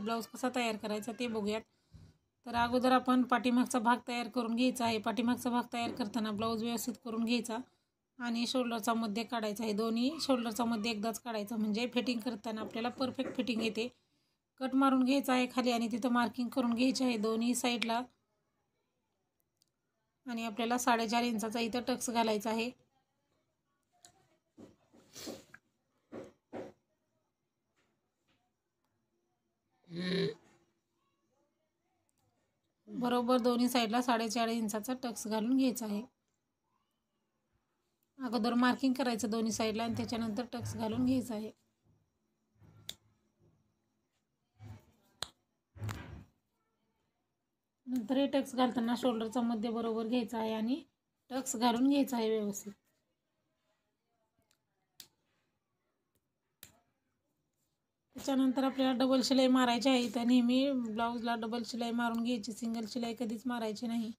Blouse कसा तयार करायचा ते बघूयात। तर अगोदर आपण पाठीमागचा भाग तयार करून घ्यायचा आहे। पाठीमागचा भाग तयार करताना ब्लाऊज व्यवस्थित करून घ्यायचा आणि शोल्डरचा मध्ये काढायचा आहे। दोन्ही शोल्डरचा मध्ये एकदाच काढायचा म्हणजे फिटिंग करताना आपल्याला परफेक्ट फिटिंग येते। कट मारून घ्यायचा आहे खाली आणि तिथं मार्किंग करून घ्यायची आहे दोन्ही साईडला आणि आपल्याला 4.5 इंचाचा इथं टक्स घालायचा आहे। बरोबर दोन्ही साईडला 4.5 इंचाचा टक्स घालून घ्यायचा आहे। अगोदर मार्किंग करायचं दोन्ही साईडला आणि त्याच्यानंतर टक्स घालून घ्यायचा आहे। नंतर हे टक्स घालताना शोल्डरचा मध्ये बरोबर घ्यायचा आहे आणि टक्स घालून घ्यायचा आहे व्यवस्थित। त्याच्यानंतर आपल्याला डबल शिलाई मारायची आहे। तर नेहमी ब्लाऊजला डबल शिलाई मारून घ्यायची, सिंगल शिलाई कधीच मारायची नाही।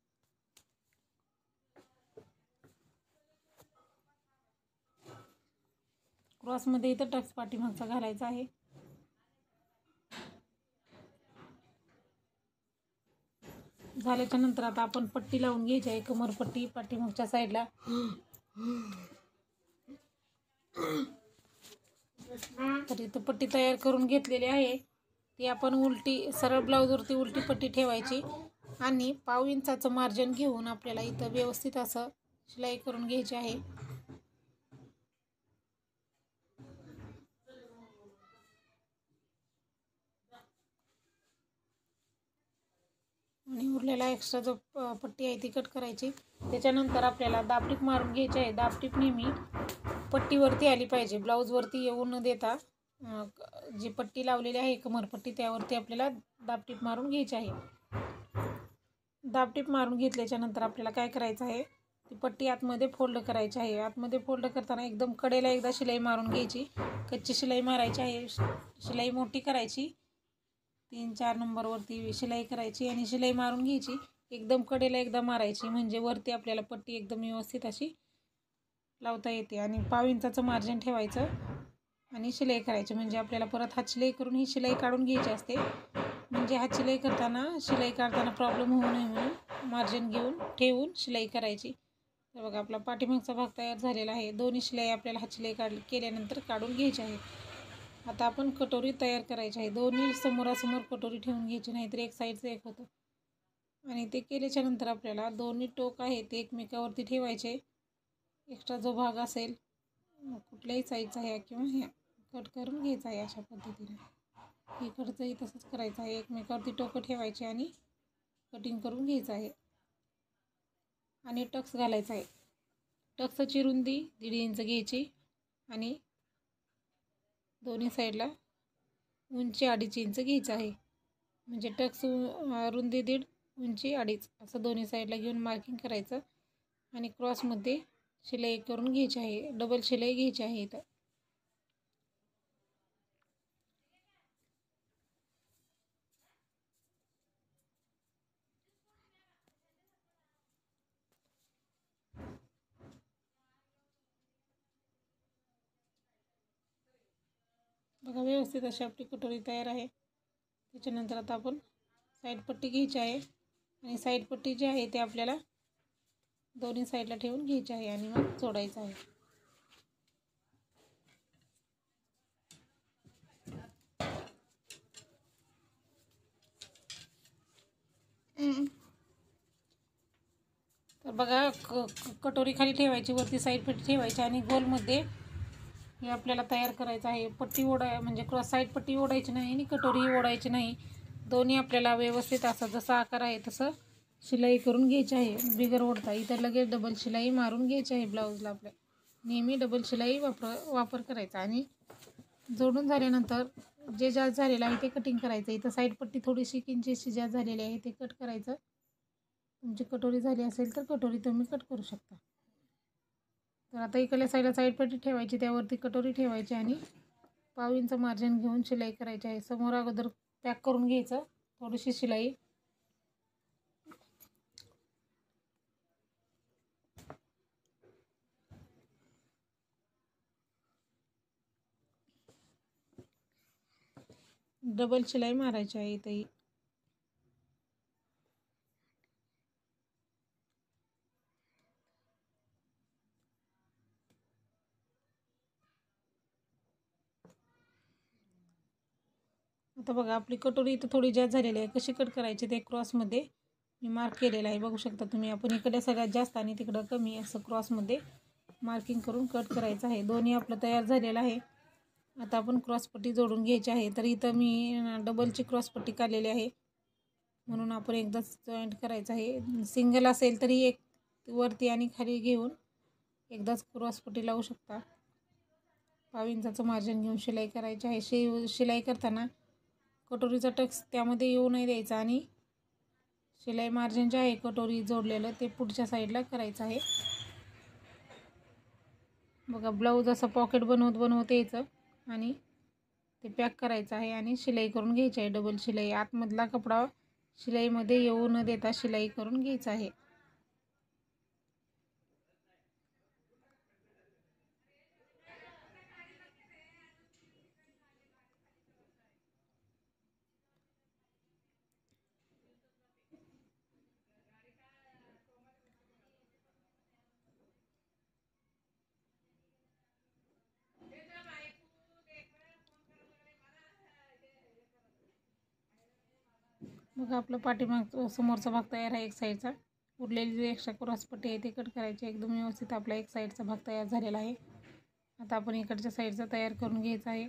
क्रॉसमध्ये इथं टक्स पाठीमागचा घालायचा आहे। झाल्याच्या नंतर आता आपण पट्टी लावून घ्यायची आहे, कमरपट्टी पाठीमागच्या साईडला। तर इथं पट्टी तयार करून घेतलेली आहे। ती आपण उलटी सरळ ब्लाऊजवरती उलटी पट्टी ठेवायची आणि 1/2 इंचाचं मार्जिन घेऊन आपल्याला इथं व्यवस्थित असं शिलाई करून घ्यायची आहे। आणि उरलेला एक्स्ट्रा जो पट्टी आहे ती कट करायची। त्याच्यानंतर आपल्याला दाबटीप मारून घ्यायची आहे। दाबटीप नेहमी पट्टीवरती आली पाहिजे, ब्लाऊजवरती येऊ न देता जी पट्टी लावलेली आहे कमरपट्टी त्यावरती आपल्याला दाबटीप मारून घ्यायची आहे। दाबटीप मारून घेतल्याच्या नंतर आपल्याला काय करायचं आहे, ती पट्टी आतमध्ये फोल्ड करायची आहे। आतमध्ये फोल्ड करताना एकदम कडेला एकदा शिलाई मारून घ्यायची, कच्ची शिलाई मारायची आहे। शिलाई मोठी करायची, 3-4 नंबरवरती शिलाई करायची आणि शिलाई मारून घ्यायची। एकदम कडेला एकदा मारायची म्हणजे वरती आपल्याला पट्टी एकदम व्यवस्थित अशी लावता येते। आणि 1/2 इंचाचं मार्जिन ठेवायचं आणि शिलाई करायची म्हणजे आपल्याला परत हात शिलाई करून ही शिलाई काढून घ्यायची असते। म्हणजे हात शिलाई करताना शिलाई काढताना प्रॉब्लेम होऊ नये म्हणून मार्जिन घेऊन ठेवून शिलाई करायची। तर बघा आपला पाठीमागचा भाग तयार झालेला आहे। दोन्ही शिलाई आपल्याला हात शिलाई केल्यानंतर काढून घ्यायची आहे। आता आपण कटोरी तयार करायची आहे। दोन्ही समोरासमोर कटोरी ठेवून घ्यायची, नाहीतर एक साईडचं एक होतं। आणि ते केल्याच्या नंतर आपल्याला दोन्ही टोक आहे ते एकमेकावरती ठेवायचे। एक्स्ट्रा जो भाग असेल कुठल्याही साईजचा ह्या किंवा ह्या कट करून घ्यायचा आहे अशा पद्धतीने। इकडचंही तसंच करायचं आहे, एकमेकावरती टोकं ठेवायचे आणि कटिंग करून घ्यायचं आहे। आणि टक्स घालायचा आहे। टक्सची रुंदी 1.5 इंच घ्यायची आणि दोन्ही साईडला उंची 2.5 इंच घ्यायचं आहे। म्हणजे टक्स रुंदी 1.5, उंची 2.5 असं दोन्ही साईडला घेऊन मार्किंग करायचं आणि क्रॉसमध्ये शिलाई करून घ्यायची आहे, डबल शिलाई घ्यायची आहे इथं। बघा व्यवस्थित अशी आपली कटोरी तयार आहे। त्याच्यानंतर आता आपण साईड पट्टी घ्यायची आहे आणि साईड पट्टी जी आहे ते आपल्याला दोन्ही साईडला ठेवून घ्यायची आहे आणि मग जोडायचं आहे। तर बघा कटोरी खाली ठेवायची, वरती साईड पट्टी ठेवायची आणि गोलमध्ये हे आपल्याला तयार करायचं आहे। पट्टी म्हणजे क्रॉस साईड पट्टी ओढायची नाही आणि कटोरी ओढायची नाही। दोन्ही आपल्याला व्यवस्थित असं जसा आकार आहे तसं शिलाई करून घ्यायची आहे बिगर ओढता। इथं लगेच डबल शिलाई मारून घ्यायची आहे ब्लाऊजला आपल्या। नेहमी डबल शिलाई वापर करायचा आणि जोडून झाल्यानंतर जे जास्त झालेलं आहे ते कटिंग करायचं। इथं साईड पट्टी थोडीशी किंचितशी जास्त झालेली आहे ते कट करायचं। तुमची कटोरी झाली असेल तर कटोरी तुम्ही कट करू शकता। तर आता इकडल्या साईडला साईड पट्टी ठेवायची, त्यावरती कटोरी ठेवायची आणि 1/2 इंच मार्जिन घेऊन शिलाई करायची आहे। समोर अगोदर पॅक करून घ्यायचं थोडीशी शिलाई। डबल शिलाई मारायची आहे इथंही. आता बघा आपली कटोरी इथं थोडी जास्त झालेली आहे. कशी कट करायची ते क्रॉसमध्ये मी मार्क केलेलं आहे, बघू शकता तुम्ही. आपण इकडे सगळ्यात जास्त आणि तिकडं कमी असं क्रॉसमध्ये मार्किंग करून कट करायचं आहे. दोन्ही आपलं तयार झालेलं आहे. आता आपण क्रॉसपट्टी जोडून घ्यायची आहे. तर इथं मी डबलची क्रॉसपट्टी काढलेली आहे, म्हणून आपण एकदाच जॉईंट करायचं आहे. सिंगल असेल तरी एक वरती आणि खाली घेऊन एकदाच क्रॉसपट्टी लावू शकता. 5 इंचाचं मार्जिन घेऊन शिलाई करायची आहे. शिलाई करताना कटोरीचा टक्स त्यामध्ये येऊ नाही द्यायचा आणि शिलाई मार्जिन जे आहे कटोरी जोडलेलं ते पुढच्या साईडला करायचं आहे. बघा ब्लाऊज असं पॉकेट बनवत यायचं आणि ते पॅक करायचं आहे आणि शिलाई करून घ्यायची आहे. डबल शिलाई आतमधला कपडा शिलाईमध्ये येऊ न देता शिलाई करून घ्यायचा आहे. मग आपलं पाठीमाग समोरचा भाग तयार आहे एक साईडचा. उरलेली जी एक्स्ट्रा क्रॉसपट्टी आहे ती कट करायची. एकदम व्यवस्थित आपला एक साईडचा भाग तयार झालेला आहे. आता आपण इकडच्या साईडचा तयार करून घ्यायचा आहे.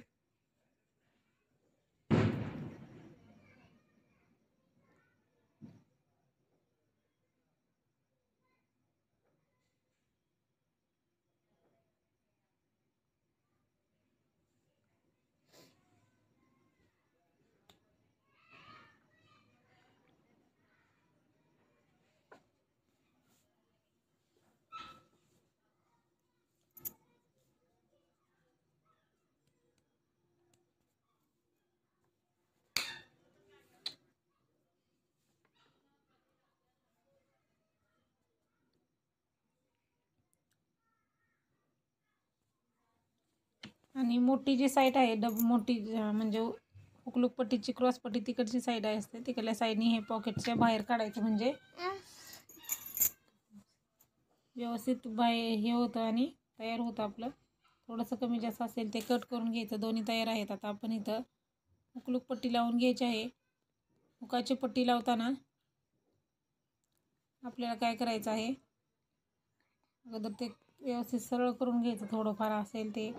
आणि मोठी जी साईड आहे मोठी म्हणजे हुकलूक पट्टीची क्रॉसपट्टी तिकडची साईड असते, तिकडल्या साईडनी हे पॉकेटच्या बाहेर काढायचं म्हणजे व्यवस्थित बाहेर हे होतं आणि तयार होतं आपलं. थोडंसं कमी जास्त असेल ते कट करून घ्यायचं. दोन्ही तयार आहेत. आता आपण इथं हुकलूक पट्टी लावून घ्यायची आहे. हुकाची पट्टी लावताना आपल्याला काय करायचं आहे, अगोदर ते व्यवस्थित सरळ करून घ्यायचं. थोडंफार असेल ते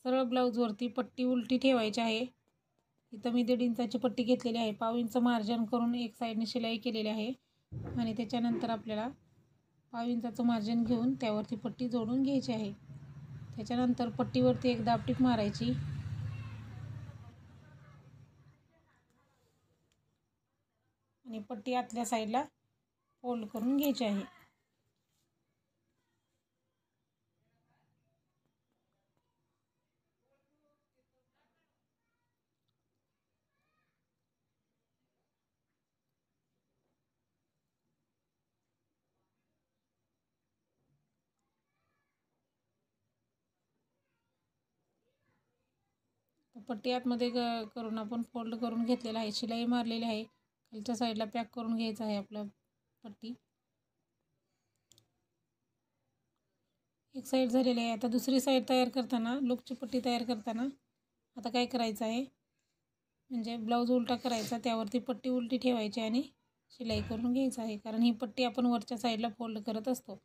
सरळ ब्लाऊजवरती पट्टी उलटी ठेवायची आहे. इथं मी 1.5 इंचाची पट्टी घेतलेली आहे. 5 इंच मार्जिन करून एक साईडने शिलाई केलेली आहे आणि त्याच्यानंतर आपल्याला 5 इंचाचं मार्जिन घेऊन त्यावरती पट्टी जोडून घ्यायची आहे. त्याच्यानंतर पट्टीवरती एक दाबटीप मारायची आणि पट्टी आतल्या साईडला फोल्ड करून घ्यायची आहे. पट्टी आतमध्ये करून आपण फोल्ड करून घेतलेला आहे. शिलाई मारलेली आहे. खालच्या साईडला पॅक करून घ्यायचं आहे आपलं पट्टी. एक साईड झालेली आहे. आता दुसरी साईड तयार करताना लूपची पट्टी तयार करताना आता काय करायचं आहे, म्हणजे ब्लाऊज उलटा करायचा, त्यावरती पट्टी उलटी ठेवायची आणि शिलाई करून घ्यायचं आहे. कारण ही पट्टी आपण वरच्या साईडला फोल्ड करत असतो,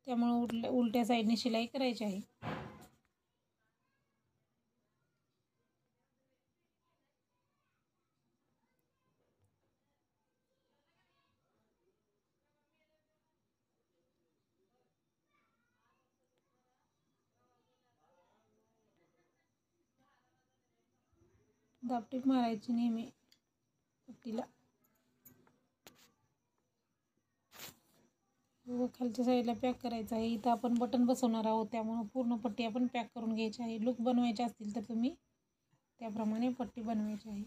त्यामुळे उलट्या साईडने शिलाई करायची आहे. दाबटीप मारायची नेहमी पट्टीला व खालच्या साईडला पॅक करायचं आहे. इथं आपण बटन बसवणार आहोत, त्यामुळे पूर्ण पट्टी आपण पॅक करून घ्यायची आहे. लूक बनवायचे असतील तर तुम्ही त्याप्रमाणे पट्टी बनवायची आहे.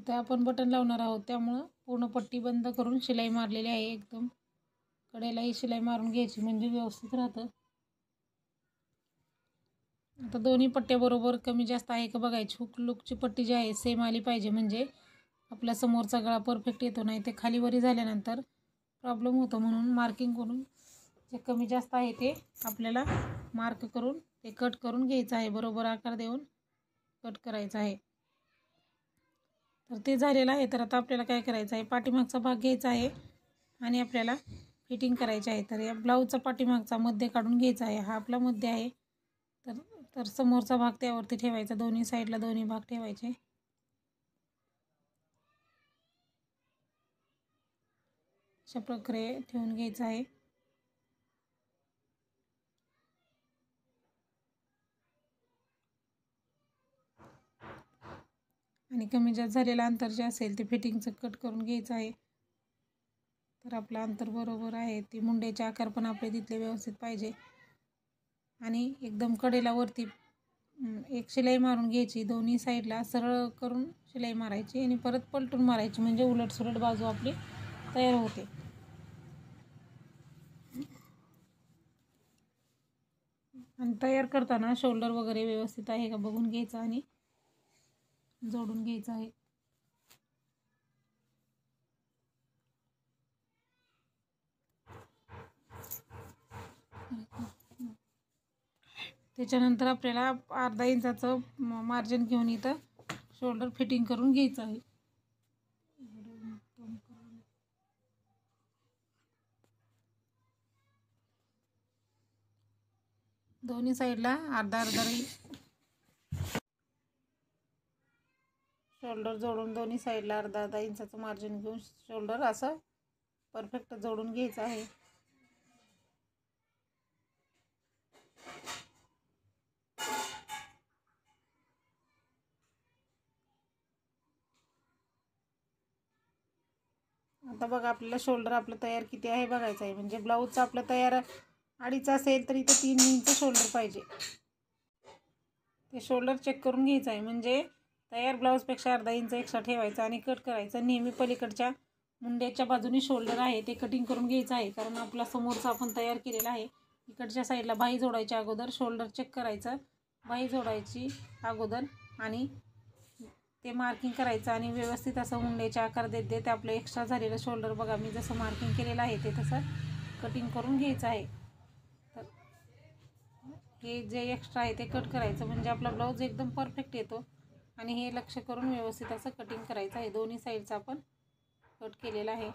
इथं आपण बटन लावणार आहोत, त्यामुळं पूर्ण पट्टी बंद करून शिलाई मारलेली आहे. एकदम कडेलाही शिलाई मारून घ्यायची म्हणजे व्यवस्थित राहतं. आता दोन्ही पट्ट्या बरोबर कमी जास्त आहे का बघायची. हुक लुकची पट्टी जी आहे सेम आली पाहिजे, म्हणजे आपला समोरचा गळा परफेक्ट येतो. नाही ते खालीवरी झाल्यानंतर प्रॉब्लेम होतो. म्हणून मार्किंग करून जे कमी जास्त आहे ते आपल्याला मार्क करून ते कट करून घ्यायचं आहे. बरोबर आकार देऊन कट करायचा आहे. तर ते झालेलं आहे. तर आता आपल्याला काय करायचं आहे, पाठीमागचा भाग घ्यायचा आहे आणि आपल्याला फिटिंग करायची आहे. तर या ब्लाऊजचा पाठीमागचा मध्य काढून घ्यायचा आहे. हा आपला मध्य आहे. तर तर समोरचा भाग त्यावरती ठेवायचा. दोन्ही साईडला दोन्ही भाग ठेवायचे. अशा प्रकारे ठेवून घ्यायचं आहे. आणि कमी जास्त झालेलं अंतर जे असेल ते फिटिंगचं कट करून घ्यायचं आहे. तर आपलं अंतर बरोबर आहे. ती मुंड्याचे आकार पण आपले तिथले व्यवस्थित पाहिजे. आणि एकदम कडेला वरती एक शिलाई मारून घ्यायची. दोन्ही साईडला सरळ करून शिलाई मारायची आणि परत पलटून मारायची, म्हणजे उलटसुलट बाजू आपली तयार होते. आणि तयार करताना शोल्डर वगैरे व्यवस्थित आहे का बघून घ्यायचं आणि जोडून घ्यायचं आहे. त्याच्यानंतर आपल्याला अर्धा इंचाचं मार्जिन घेऊन इथं शोल्डर फिटिंग करून घ्यायचं आहे. दोन्ही साईडला अर्धा अर्धा शोल्डर जोडून दोन्ही साईडला अर्धा अर्धा इंचाचं मार्जिन घेऊन शोल्डर असं परफेक्ट जोडून घ्यायचं आहे. आता बघा आपल्याला शोल्डर आपलं तयार किती आहे बघायचं आहे. म्हणजे ब्लाऊजचं आपलं तयार 2.5 असेल तर इथं 3 इंच शोल्डर पाहिजे. ते शोल्डर चेक करून घ्यायचं आहे. म्हणजे तयार ब्लाऊजपेक्षा अर्धा इंच एक्स्ट्रा ठेवायचा आणि कट करायचं. नेहमी पलीकडच्या मुंड्याच्या बाजूने शोल्डर आहे ते कटिंग करून घ्यायचं आहे, कारण आपला समोरचा आपण तयार केलेला आहे. इकडच्या साईडला बाही जोडायच्या अगोदर शोल्डर चेक करायचं, बाही जोडायची अगोदर आणि ते मार्किंग करायचं आणि व्यवस्थित असं मुंड्याचे आकार देत देत आपलं एक्स्ट्रा झालेलं शोल्डर बघा मी जसं मार्किंग केलेलं आहे ते तसं कटिंग करून घ्यायचं आहे. तर हे जे एक्स्ट्रा आहे ते कट करायचं, म्हणजे आपला ब्लाऊज एकदम परफेक्ट येतो. आणि हे लक्ष करून व्यवस्थित असं कटिंग करायचं आहे. दोन्ही साईडचा आपण कट केलेला आहे.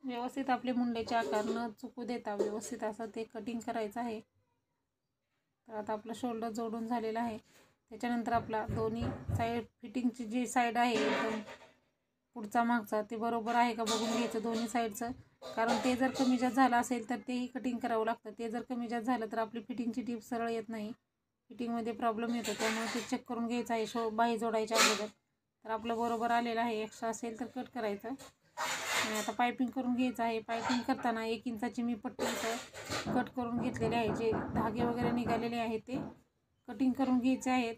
व्यवस्थित आपले मुंड्याचे आकार न चुकू देता व्यवस्थित असं ते कटिंग करायचं आहे. तर आता आपलं शोल्डर जोडून झालेलं आहे. त्याच्यानंतर आपला दोन्ही साईड फिटिंगची जी साईड आहे एकदम पुढचा मागचा ते बरोबर आहे का बघून घ्यायचं दोन्ही साईडचं, कारण ते जर कमी जास्त झालं असेल तर तेही कटिंग करावं लागतं. ते जर कमी जास्त झालं तर आपली फिटिंगची टीप सरळ येत नाही, फिटिंगमध्ये प्रॉब्लेम येतो. त्यामुळे ते चेक करून घ्यायचं आहे बाही जोडायच्या अगोदर. तर आपलं बरोबर आलेलं आहे. एक्स्ट्रा असेल तर कट करायचं. आणि आता पायपिंग करून घ्यायचं आहे. पायपिंग करताना 1 इंचाची मी पट्टी इथं कट करून घेतलेले आहे. जे धागे वगैरे निघालेले आहेत ते कटिंग करून घ्यायचे आहेत.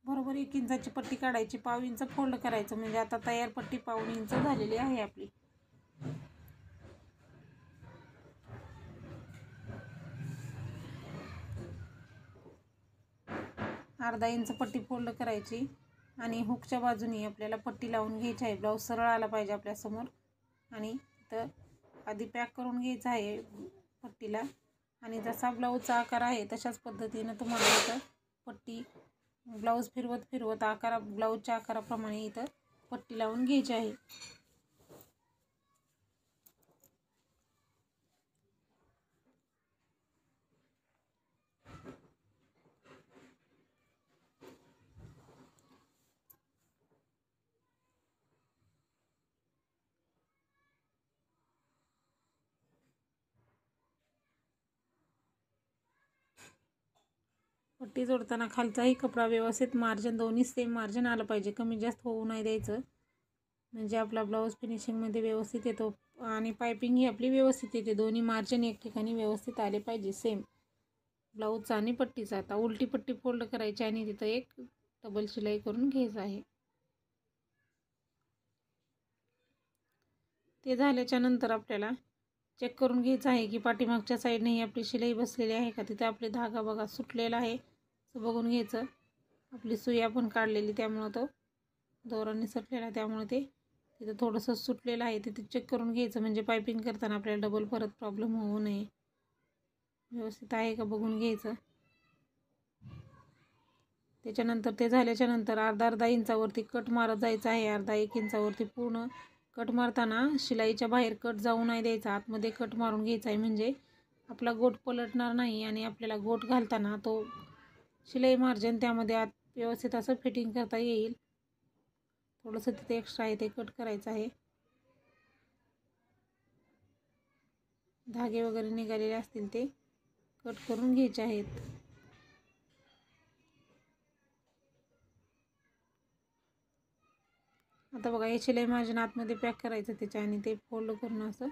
बरोबर 1 इंचाची पट्टी काढायची, पाव इंच फोल्ड करायचं, म्हणजे आता तयार पट्टी 1.5 इंच झालेली आहे आपली. अर्धा इंच पट्टी फोल्ड करायची आणि हुकच्या बाजूने आपल्याला पट्टी लावून घ्यायची आहे. ब्लाऊज सरळ आला पाहिजे आपल्यासमोर. आणि इथं आधी पॅक करून घ्यायचं आहे पट्टीला. आणि जसा ब्लाऊजचा आकार आहे तशाच पद्धतीनं तुम्हाला इथं पट्टी ब्लाऊज फिरवत फिरवत ब्लाऊजच्या आकाराप्रमाणे इथं पट्टी लावून घ्यायची आहे. पट्टी जोडताना खालचाही कपडा व्यवस्थित मार्जिन दोन्ही सेम मार्जिन आलं पाहिजे, कमी जास्त होऊ नाही द्यायचं, म्हणजे आपला ब्लाऊज फिनिशिंगमध्ये व्यवस्थित येतो आणि पायपिंग ही आपली व्यवस्थित येते. दोन्ही मार्जिन एक ठिकाणी व्यवस्थित आले पाहिजे सेम ब्लाऊजचा आणि पट्टीचा. आता उलटी पट्टी फोल्ड करायची आणि तिथं एक डबल शिलाई करून घ्यायचं आहे. ते झाल्याच्या नंतर आपल्याला चेक करून घ्यायचं आहे की पाठीमागच्या साईडने ही आपली शिलाई बसलेली आहे का. तिथे आपले धागा बघा सुटलेला आहे, असं बघून घ्यायचं. आपली सुई आपण काढलेली त्यामुळं तो दोरा निसटलेला, त्यामुळे ते तिथं थोडंसं सुटलेलं आहे. तिथे चेक करून घ्यायचं, म्हणजे पायपिंग करताना आपल्याला डबल परत प्रॉब्लेम होऊ नये. व्यवस्थित आहे का बघून घ्यायचं. त्याच्यानंतर ते झाल्याच्या नंतर अर्धा इंचावरती कट मारत जायचं आहे. अर्धा 1 इंचावरती पूर्ण कट मारताना शिलाईच्या बाहेर कट जाऊ नाही द्यायचा, आतमध्ये कट मारून घ्यायचा आहे, म्हणजे आपला गोट पलटणार नाही आणि आपल्याला गोट घालताना तो शिलाई मार्जिन त्यामध्ये आत व्यवस्थित असं फिटिंग करता येईल. थोडंसं तिथे एक्स्ट्रा आहे ते कट करायचं आहे. धागे वगैरे निघालेले असतील ते कट करून घ्यायचे आहेत. आता बघा हे शिलाई मार्जिन आतमध्ये पॅक करायचं त्याच्या आणि ते फोल्ड करून असं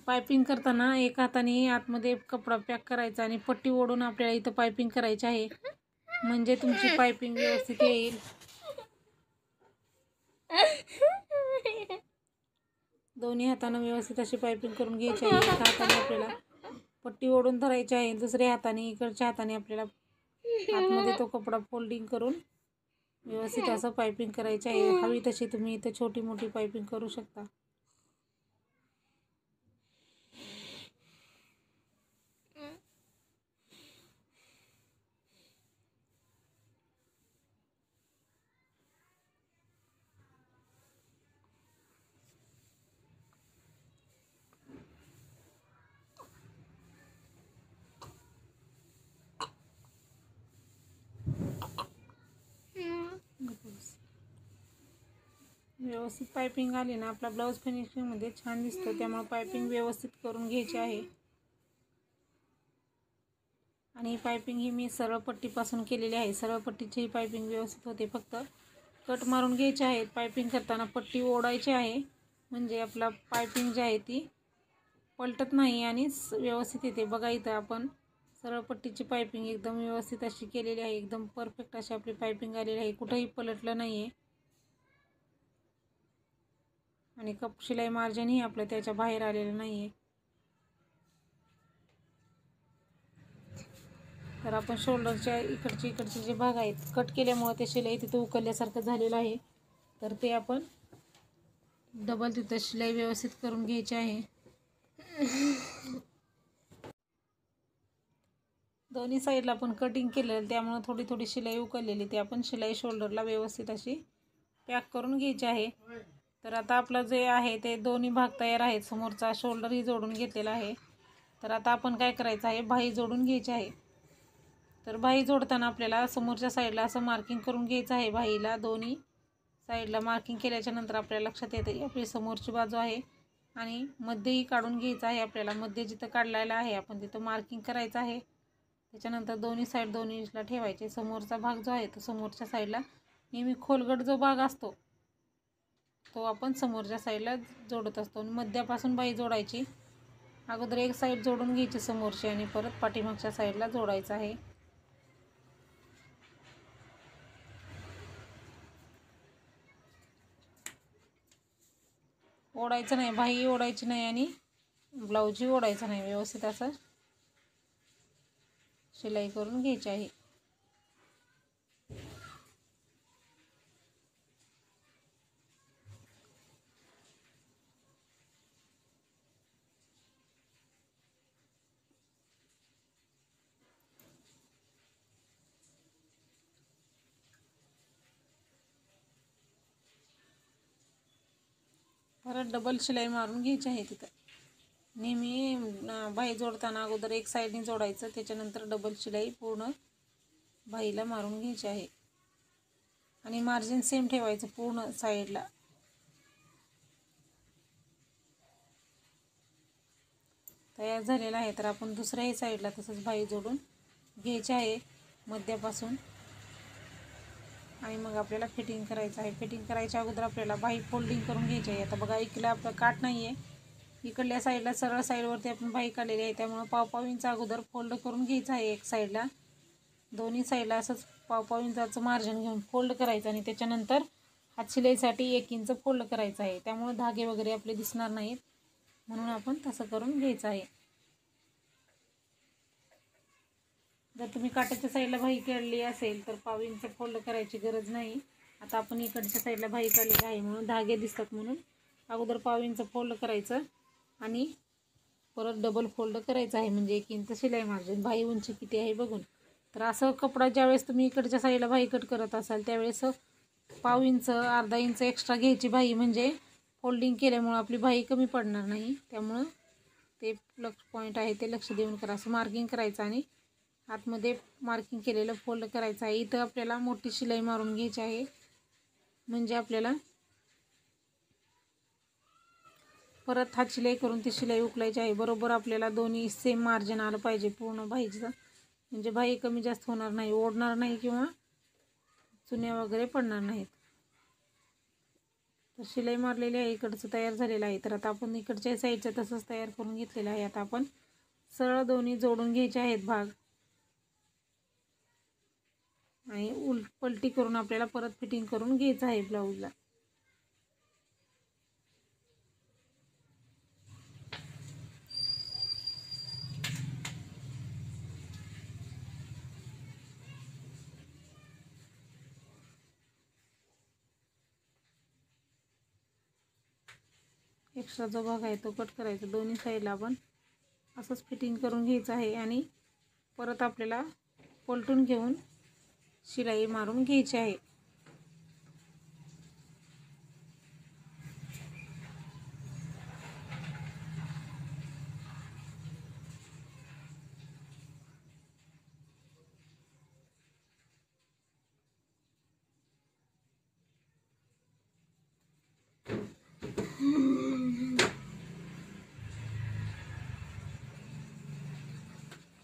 पायपिंग करताना एक हाताने आतमध्ये कपडा पॅक करायचा आणि पट्टी ओढून आपल्याला इथं पायपिंग करायची आहे, म्हणजे तुमची पायपिंग व्यवस्थित येईल. दोन्ही हाताने व्यवस्थित अशी पायपिंग करून घ्यायची आहे. एका हाताने आपल्याला पट्टी ओढून धरायची आहे, दुसऱ्या हाताने इकडच्या हाताने आपल्याला आतमध्ये तो कपडा फोल्डिंग करून व्यवस्थित असं पायपिंग करायची आहे. हवी तशी तुम्ही इथं छोटी मोठी पायपिंग करू शकता. व्यवस्थित पायपिंग आली ना आपला ब्लाऊज फिनिशिंगमध्ये छान दिसतो, त्यामुळे पायपिंग व्यवस्थित करून घ्यायची आहे. आणि पायपिंग ही मी सरळ पट्टीपासून केलेली आहे. सरळ पट्टीची ही पायपिंग व्यवस्थित होते, फक्त कट मारून घ्यायचे आहेत. पायपिंग करताना पट्टी ओढायची आहे, म्हणजे आपला पायपिंग जी आहे ती पलटत नाही आणि व्यवस्थित येते. बघा इथं आपण सरळ पट्टीची पायपिंग एकदम व्यवस्थित अशी केलेली आहे. एकदम परफेक्ट अशी आपली पायपिंग आलेली आहे, कुठंही पलटलं नाही आहे आणि शिलाई मार्जिनही आपलं त्याच्या बाहेर आलेलं नाही आहे. तर आपण शोल्डरच्या इकडचे जे भाग आहेत कट केल्यामुळे ते शिलाई तिथं उकलल्यासारखं झालेलं आहे, तर ते आपण डबल तिथं शिलाई व्यवस्थित करून घ्यायची आहे. दोन्ही साईडला आपण कटिंग केलेलं, त्यामुळे थोडी थोडी शिलाई उकललेली, ते आपण शिलाई शोल्डरला व्यवस्थित अशी पॅक करून घ्यायची आहे. तर आता आपलं जे आहे ते दोन्ही भाग तयार आहेत. समोरचा शोल्डरही जोडून घेतलेला आहे. तर आता आपण काय करायचं आहे, बाही जोडून घ्यायची आहे. तर बाही जोडताना आपल्याला समोरच्या साईडला असं मार्किंग करून घ्यायचं आहे. बाहीला दोन्ही साईडला मार्किंग केल्याच्या नंतर आपल्याला लक्षात येते आपली समोरची बाजू आहे आणि मध्येही काढून घ्यायचं आहे. आपल्याला मध्ये जिथं काढलेलं आहे आपण तिथं मार्किंग करायचं आहे. त्याच्यानंतर दोन्ही साईड दोन्ही इंचला ठेवायचे. समोरचा भाग जो आहे तो समोरच्या साईडला नेहमी खोलगट जो भाग असतो तो आपण समोरच्या साईडला जोडत असतो. मध्यापासून बाही जोडायची. अगोदर एक साईड जोडून घ्यायची समोरची आणि परत पाठीमागच्या साईडला जोडायचं आहे. ओढायचं नाही, बाही ओढायची नाही आणि ब्लाऊजही ओढायचं नाही. व्यवस्थित असं शिलाई करून घ्यायची आहे. परत डबल शिलाई मारून घ्यायची आहे तिथं. नेहमी बाही जोडताना अगोदर एक साईडने जोडायचं, त्याच्यानंतर डबल शिलाई पूर्ण बाहीला मारून घ्यायची आहे आणि मार्जिन सेम ठेवायचं पूर्ण साईडला. तयार झालेला आहे. तर आपण दुसऱ्याही साईडला तसंच बाही जोडून घ्यायची आहे मध्यापासून आणि मग आपल्याला फिटिंग करायचं आहे. फिटिंग करायच्या अगोदर आपल्याला बाही फोल्डिंग करून घ्यायची आहे. आता बघा इकडे आपलं काठ नाही आहे, इकडल्या साईडला सरळ साईडवरती आपण बाही काढलेली आहे, त्यामुळं पाव इंच अगोदर फोल्ड करून घ्यायचं आहे. एक साईडला दोन्ही साईडला असंच पाव इंचाचं मार्जिन घेऊन फोल्ड करायचं आणि त्याच्यानंतर हात शिलाईसाठी 1 इंच फोल्ड करायचं आहे. त्यामुळे धागे वगैरे आपले दिसणार नाहीत, म्हणून आपण तसं करून घ्यायचं आहे. जर तुम्ही काठाच्या साईडला बाही काढली असेल तर पाव इंच फोल्ड करायची गरज नाही. आता आपण इकडच्या साईडला बाही काढलेली आहे म्हणून धागे दिसतात, म्हणून अगोदर पाव इंच फोल्ड करायचं आणि परत डबल फोल्ड करायचं आहे, म्हणजे 1 इंच शिलाई मार्जिन. बाही उंची किती आहे बघून. तर असं कपडा ज्यावेळेस तुम्ही इकडच्या साईडला बाही कट करत असाल त्यावेळेस पाव इंच अर्धा इंच एक्स्ट्रा घ्यायची बाही, म्हणजे फोल्डिंग केल्यामुळं आपली बाही कमी पडणार नाही. त्यामुळं ते पॉईंट आहे ते लक्ष देऊन करा. असं मार्किंग करायचं आणि आतमध्ये मार्किंग केलेलं फोल्ड करायचं आहे. इथं आपल्याला मोठी शिलाई मारून घ्यायची आहे, म्हणजे आपल्याला परत हात शिलाई करून ती शिलाई उकलायची आहे. बरोबर आपल्याला दोन्ही सेम मार्जिन आलं पाहिजे पूर्ण बाहीचं, म्हणजे बाही कमी जास्त होणार नाही, ओढणार नाही किंवा चुन्या वगैरे पडणार नाहीत. तर शिलाई मारलेली आहे, इकडचं तयार झालेलं आहे. तर आता आपण इकडच्या साईडचं तसंच तयार करून घेतलेलं आहे. आता आपण सरळ दोन्ही जोडून घ्यायचे आहेत भाग आणि पलटी करून आपल्याला परत फिटिंग करून घ्यायचं आहे ब्लाऊजला. एक्स्ट्रा जो भाग आहे तो कट करायचा. दोन्ही साईडला आपण असंच फिटिंग करून घ्यायचं आहे आणि परत आपल्याला पलटून घेऊन शिलाई मारून घ्यायची आहे.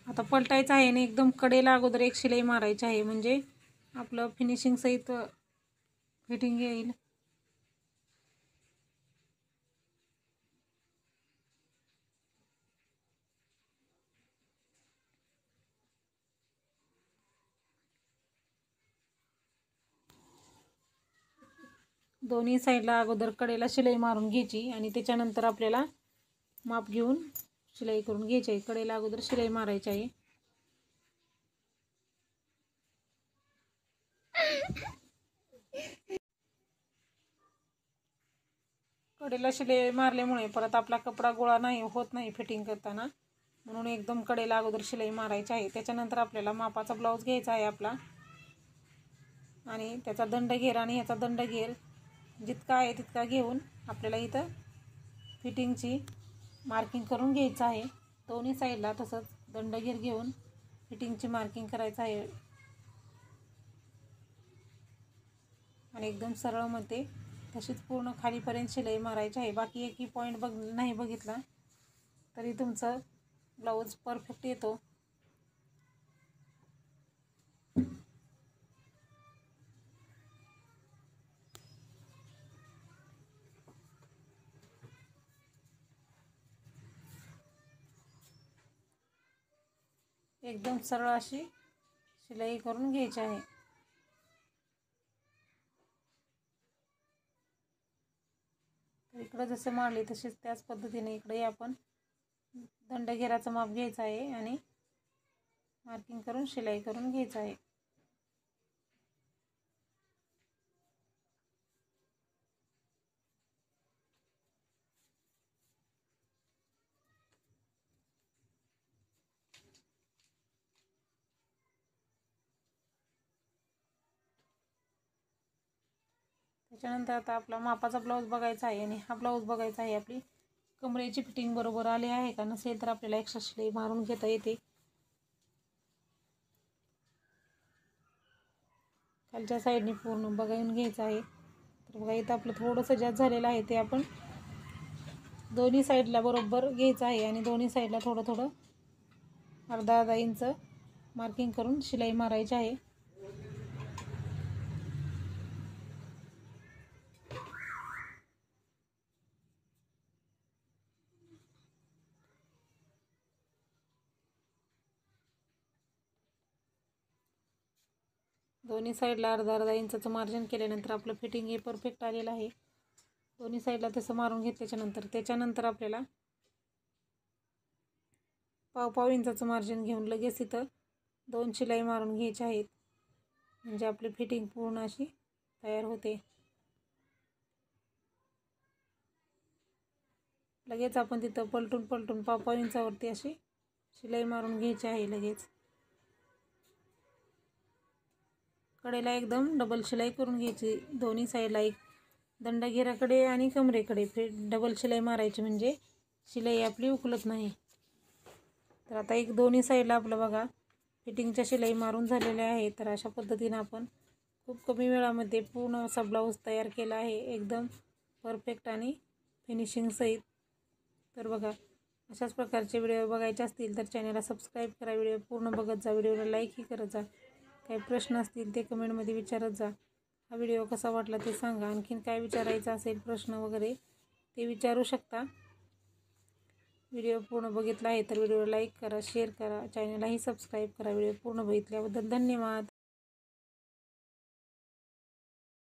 आता पलटायचं आहे आणि एकदम कडेला अगोदर एक शिलाई मारायची आहे, म्हणजे आपलं फिनिशिंग सहित फिटिंग येईल. दोन्ही साईडला अगोदर कडेला शिलाई मारून घ्यायची आणि त्याच्यानंतर आपल्याला माप घेऊन शिलाई करून घ्यायची आहे. कडेला अगोदर शिलाई मारायची आहे. कडेला शिलाई मारल्यामुळे परत आपला कपडा गोळा होत नाही फिटिंग करताना, म्हणून एकदम कडेला अगोदर शिलाई मारायची आहे. त्याच्यानंतर आपल्याला मापाचा ब्लाऊज घ्यायचा आहे आपला आणि त्याचा दंड घेर आणि ह्याचा दंड घेर जितका आहे तितका घेऊन आपल्याला इथं फिटिंगची मार्किंग करून घ्यायचं आहे. दोन्ही साईडला तसंच दंड घेर घेऊन फिटिंगची मार्किंग करायचं आहे आणि एकदम सरळमध्ये तशीच पूर्ण खालीपर्यंत शिलाई मारायची आहे. बाकी एकही पॉईंट नाही बघितला तरी तुमचं ब्लाऊज परफेक्ट येतो. एकदम सरळ अशी शिलाई करून घ्यायची आहे. इकडं जसं मारली तसेच त्याच पद्धतीने इकडे आपण दंडघेराचं माप घ्यायचं आहे आणि मार्किंग करून शिलाई करून घ्यायचं आहे. त्याच्यानंतर आता आपला मापाचा ब्लाऊज बघायचा आहे आणि हा ब्लाऊज बघायचा आहे आपली कमरेची फिटिंग बरोबर आली आहे का, नसेल तर आपल्याला एक्स्ट्रा शिलाई मारून घेता येते. खालच्या साईडने पूर्ण बघून घ्यायचं आहे. तर बघा इथं आपलं थोडंसं जास्त झालेलं आहे ते आपण दोन्ही साईडला बरोबर घ्यायचं आहे आणि दोन्ही साईडला थोडं थोडं अर्धा इंच मार्किंग करून शिलाई मारायची आहे. दोन्ही साईडला अर्धा इंचाचं मार्जिन केल्यानंतर आपलं फिटिंग हे परफेक्ट आलेलं आहे. दोन्ही साईडला तसं मारून घेतल्याच्यानंतर त्याच्यानंतर आपल्याला पाव इंचाचं मार्जिन घेऊन लगेच इथं 2 शिलाई मारून घ्यायच्या आहेत. म्हणजे आपली फिटिंग पूर्ण अशी तयार होते. लगेच आपण तिथं पलटून पाव इंचावरती अशी शिलाई मारून घ्यायची आहे. लगेच कडेला एकदम डबल शिलाई करून घ्यायची. दोन्ही साईडला एक दंडगेराकडे आणि कमरेकडे डबल शिलाई मारायची, म्हणजे शिलाई आपली उकलत नाही. तर आता एक दोन्ही साईडला आपलं बघा फिटिंगच्या शिलाई मारून झालेल्या आहे. तर अशा पद्धतीने आपण खूप कमी वेळामध्ये पूर्ण असा ब्लाऊज तयार केला आहे, एकदम परफेक्ट आणि फिनिशिंग सहित. तर बघा अशाच प्रकारचे व्हिडिओ बघायचे असतील तर चॅनलला सबस्क्राईब करा. व्हिडिओ पूर्ण बघत जा, व्हिडिओला लाईकही करत जा. काही प्रश्न असतील ते कमेंटमध्ये विचारत जा. हा व्हिडिओ कसा वाटला ते सांगा. आणखीन काय विचारायचं असेल प्रश्न वगैरे ते विचारू शकता. व्हिडिओ पूर्ण बघितला आहे तर व्हिडिओला लाईक करा, शेअर करा, चॅनललाही सबस्क्राईब करा. व्हिडिओ पूर्ण बघितल्याबद्दल धन्यवाद.